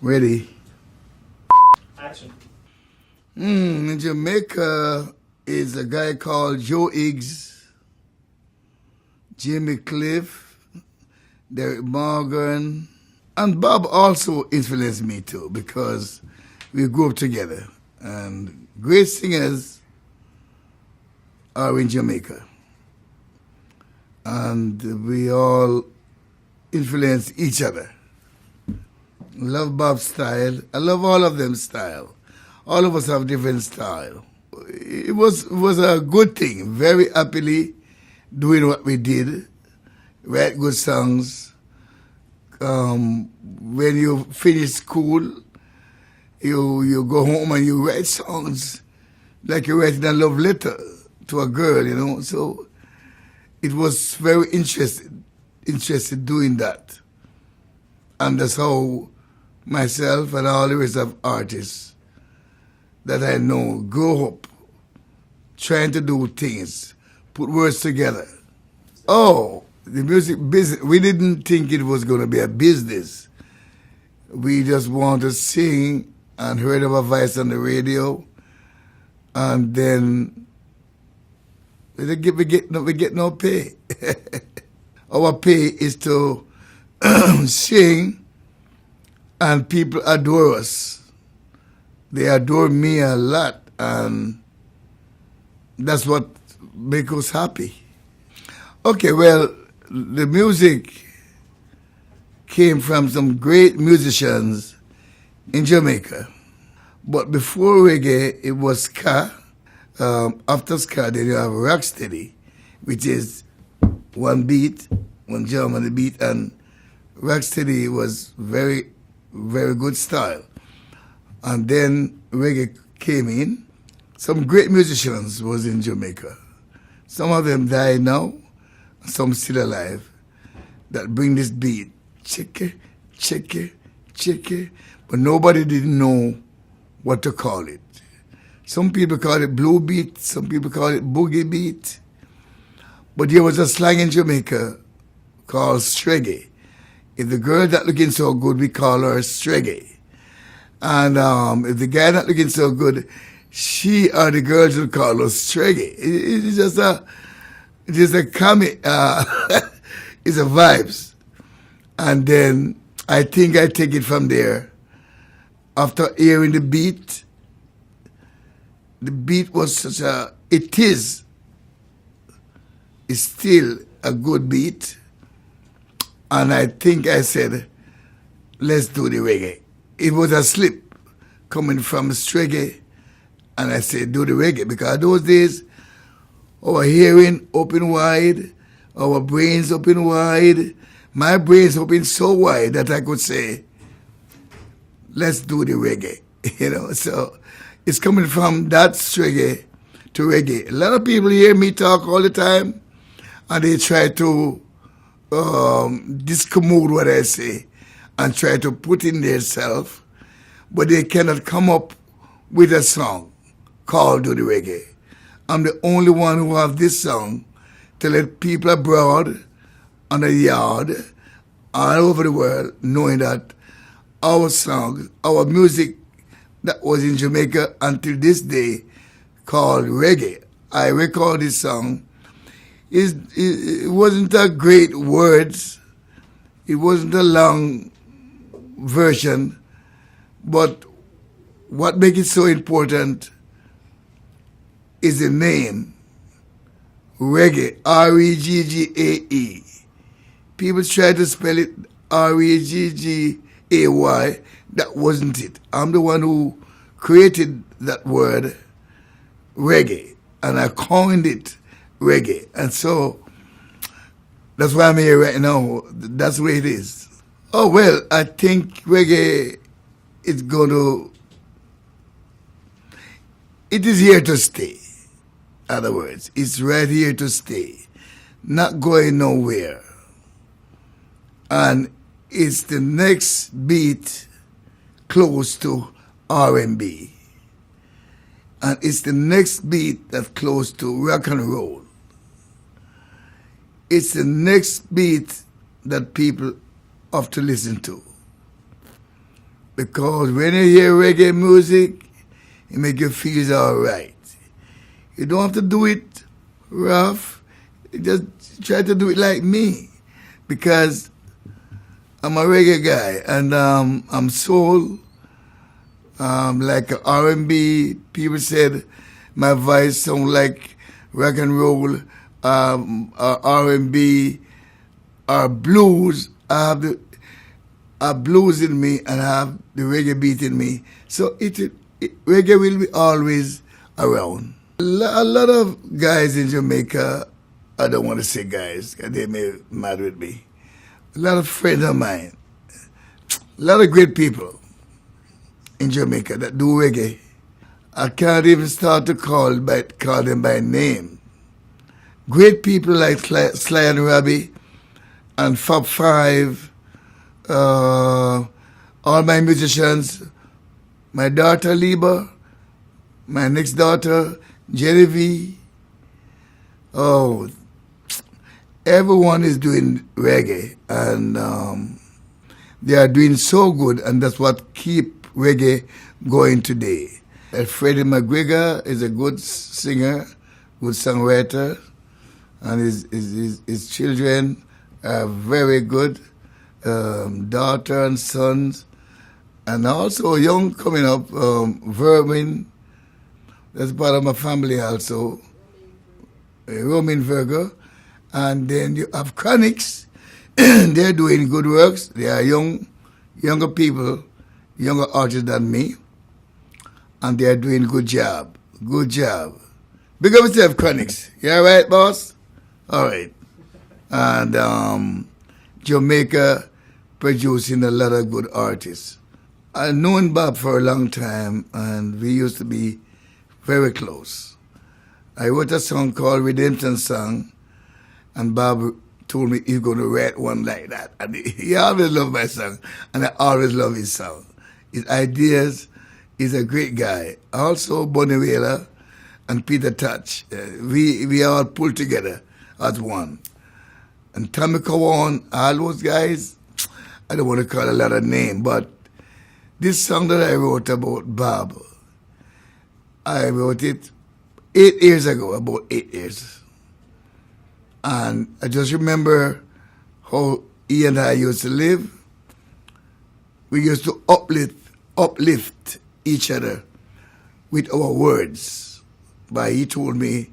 Ready? Action. In Jamaica is a guy called Joe Higgs, Jimmy Cliff, Derek Morgan, and Bob also influenced me too because we grew up together. And great singers are in Jamaica. And we all influence each other. Love Bob's style. I love all of them style. All of us have different style. It was a good thing. Very happily doing what we did. Write good songs. When you finish school, you go home and you write songs like you're writing a love letter to a girl, you know. So it was very interested doing that. And that's how myself and all the rest of artists that I know grow up trying to do things, put words together. Oh, the music business, we didn't think it was going to be a business. We just wanted to sing and heard our voice on the radio, and then we get no pay. Our pay is to sing, and people adore us. They adore me a lot, and that's what makes us happy. Okay, well, the music came from some great musicians in Jamaica. But before reggae, it was ska. After ska, then you have rocksteady, which is one beat, one drum on the beat, and rocksteady was very, very good style. And then reggae came in. Some great musicians was in Jamaica. Some of them died now, some still alive, that bring this beat, chicka, chicka, chicka, but nobody didn't know what to call it. Some people call it blue beat, some people call it boogie beat, but there was a slang in Jamaica called streggy. If the girl not looking so good, we call her streggy. And if the guy not looking so good, she or the girls would call us streggy. It's just a comic, it's a vibes. And then I think I take it from there. After hearing the beat was it's still a good beat. And I think I said, let's do the reggae. It was a slip coming from reggae, and I said, do the reggae, because those days, our hearing open wide, our brains open wide, my brains open so wide that I could say, let's do the reggae, you know. So it's coming from that reggae to reggae. A lot of people hear me talk all the time, and they try to discommode what I say and try to put in their self, but they cannot come up with a song called Do the Reggae. I'm the only one who have this song to let people abroad, on the yard, all over the world, knowing that our song, our music that was in Jamaica until this day called reggae. I record this song. It wasn't a great words. It wasn't a long version. But what makes it so important is the name, reggae, R-E-G-G-A-E. People try to spell it R-E-G-G-A-Y. That wasn't it. I'm the one who created that word, reggae, and I coined it reggae. And so that's why I'm here right now. That's the way it is. Oh, well, I think reggae is it is here to stay. In other words, it's right here to stay, not going nowhere. And it's the next beat close to R&B. And it's the next beat that's close to rock and roll. It's the next beat that people have to listen to. Because when you hear reggae music, it make you feel all right. You don't have to do it rough. You just try to do it like me, because I'm a reggae guy, and I'm soul. Like R&B, people said my voice sound like rock and roll, R&B, or blues. I have the blues in me, and I have the reggae beat in me. So reggae will be always around. A lot of guys in Jamaica, I don't want to say guys, 'cause they may be mad with me. A lot of friends of mine, a lot of great people in Jamaica that do reggae. I can't even start to call them by name. Great people like Sly and Robbie and Fab Five, all my musicians, my daughter Liba, my next daughter Genevieve. Oh, everyone is doing reggae, and they are doing so good, and that's what keep reggae going today. Freddie McGregor is a good singer, good songwriter, and his children are very good, daughter and sons, and also young coming up, Vermin, that's part of my family also, Roman Virgo. And then you have Chronics. They're doing good works. They are younger people, younger artists than me, and they are doing good job. Good job. Big up yourself, Chronics. You all right, boss? All right. And Jamaica producing a lot of good artists. I've known Bob for a long time, and we used to be very close. I wrote a song called Redemption Song, and Bob told me he's going to write one like that. And he always loved my song, and I always love his song. His ideas, he's a great guy. Also, Bonnie Whaler and Peter Touch, we all pulled together as one. And Tommy Kawan, all those guys, I don't want to call a lot of names, but this song that I wrote about Bob, I wrote it 8 years ago, about 8 years. And I just remember how he and I used to live. We used to uplift each other with our words. But he told me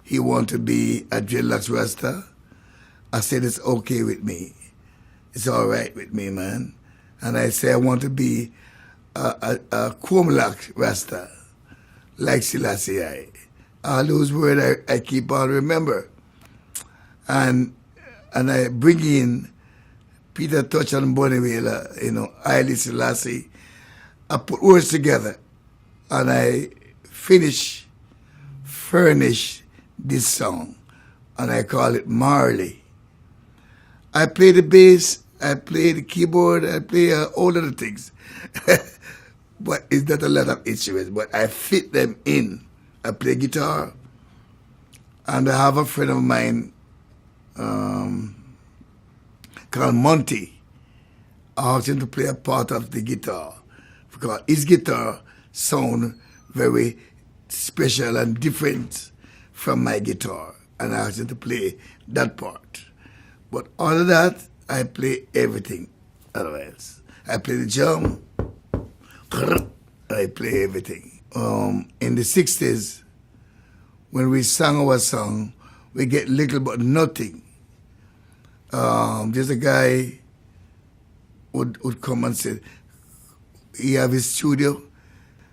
he wanted to be a dreadlocks Rasta. I said, it's okay with me. It's all right with me, man. And I said, I want to be a Kwomlock Rasta, like Selassie. All those words I keep on remember. And I bring in Peter Touch and Bonnie Whaler, Haile Selassie. I put words together, and I furnish this song, and I call it Marley. I play the bass, I play the keyboard, I play all of the things. But it's not a lot of instruments, but I fit them in. I play guitar, and I have a friend of mine called Monty. I asked him to play a part of the guitar, because his guitar sound very special and different from my guitar, and I asked him to play that part. But other than that, I play everything. Otherwise, I play the drum. I play everything. In the 60s, when we sang our song, we get little but nothing. There's a guy would come and say, he have his studio.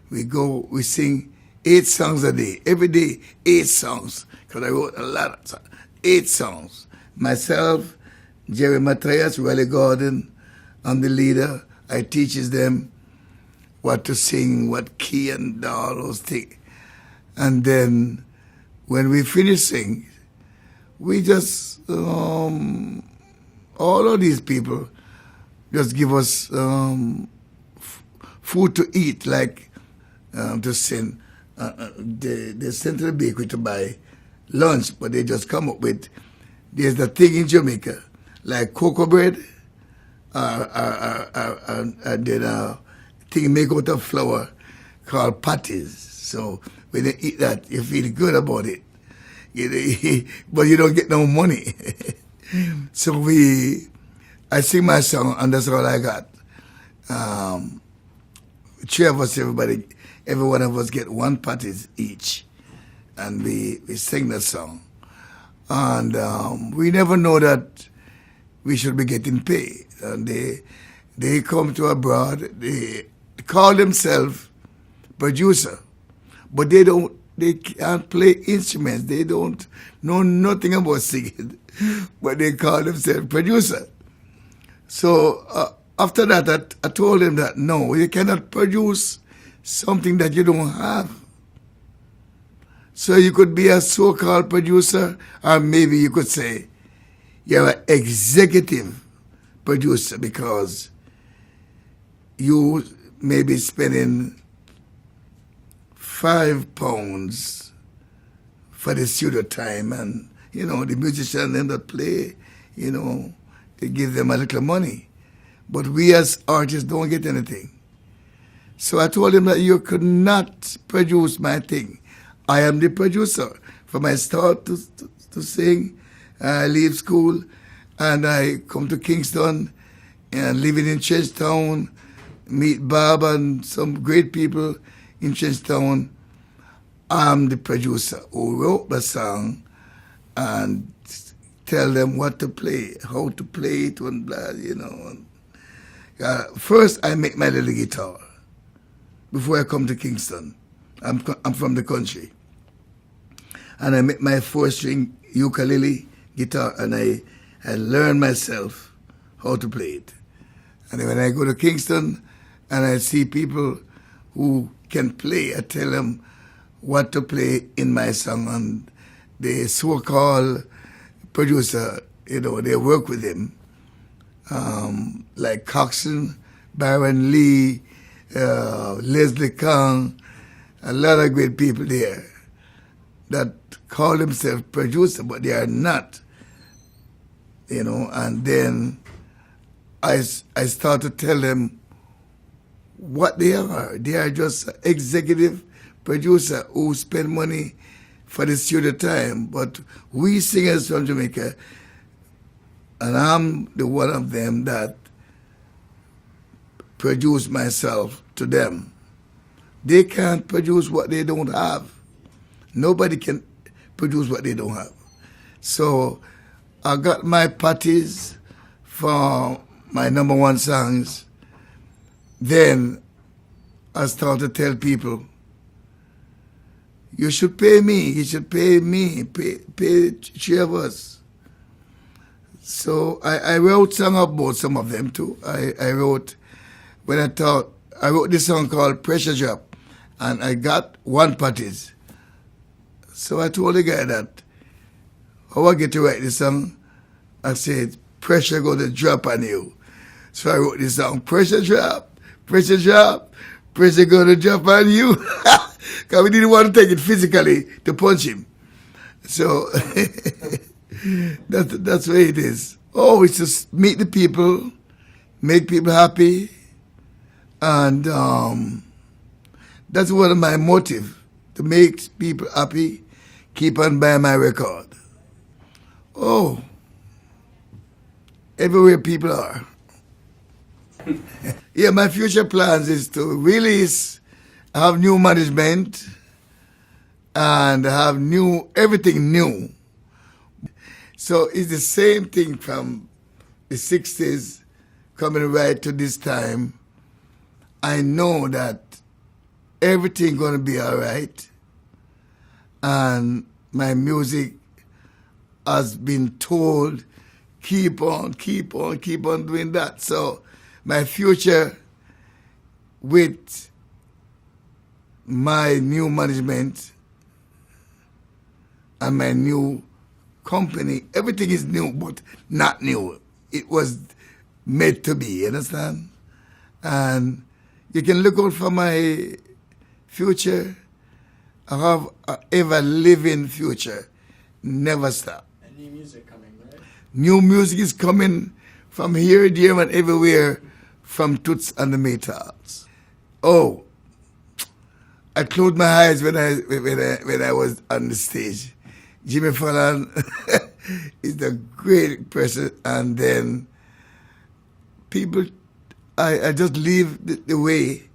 We sing 8 songs a day. Every day, 8 songs. Because I wrote a lot of songs. 8 songs. Myself, Jerry Matthias, Riley Gordon, I'm the leader. I teaches them what to sing, what key and all those things. And then when we finish singing, we just, all of these people just give us food to eat, like to send. They send to the bakery to buy lunch, but they just come up with, there's the thing in Jamaica, like cocoa bread, and then thing made out of flour called patties. So when you eat that, you feel good about it. But you don't get no money. So I sing my song, and that's all I got. Three of us, every one of us get one patties each, and we sing the song. And we never know that we should be getting paid. And they come to abroad, they call themselves producer, but they can't play instruments, they don't know nothing about singing, but they call themselves producer. So after that, I told them that no, you cannot produce something that you don't have. So you could be a so-called producer, or maybe you could say you're an executive producer, because you may be spending £5 for the studio time, and the musician them that play, they give them a little money. But we as artists don't get anything. So I told him that you could not produce my thing. I am the producer. From I start to sing, I leave school and I come to Kingston and living in Churchtown, meet Bob and some great people in Churchtown. I'm the producer who wrote the song and tell them what to play, how to play it, and blah, First, I make my little guitar before I come to Kingston. I'm from the country. And I make my 4-string ukulele guitar, and I learn myself how to play it. And then when I go to Kingston and I see people who can play, I tell them what to play in my song, and the so-called producer, they work with him, like Coxon, Baron Lee, Leslie Kang, a lot of great people there that call themselves producer, but they are not, and then I start to tell them what they are. They are just executive producer who spend money for the studio time, but we singers from Jamaica, and I'm the one of them that produce myself to them. They can't produce what they don't have. Nobody can produce what they don't have. So I got my patties for my #1 songs. Then I started to tell people, you should pay me, pay 3 of us. So I wrote songs about some of them too. I wrote this song called Pressure Drop, and I got 1 patties. So I told the guy that, how I get to write this song, I said, pressure gonna drop on you. So I wrote this song, pressure drop, pressure gonna drop on you. Because we didn't want to take it physically to punch him. So that's where it is. Oh, it's just meet the people, make people happy, and that's one of my motives, to make people happy, keep on buying my record. Oh, everywhere people are. Yeah, my future plans is to release, have new management, and have everything new. So it's the same thing from the 60s coming right to this time. I know that everything gonna be all right, and my music has been told, keep on doing that. So my future with my new management and my new company, everything is new, but not new. It was made to be, you understand? And you can look out for my future. I have an ever-living future, never stop. And new music coming, right? New music is coming from here, there, and everywhere, from Toots and the Maytals. Oh, I closed my eyes when I was on the stage. Jimmy Fallon is a great person, and then people, I just leave the way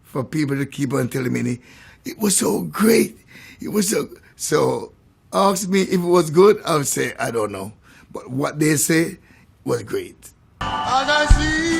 for people to keep on telling me it was so great. It was so. Ask me if it was good, I would say I don't know, but what they say was great. As I see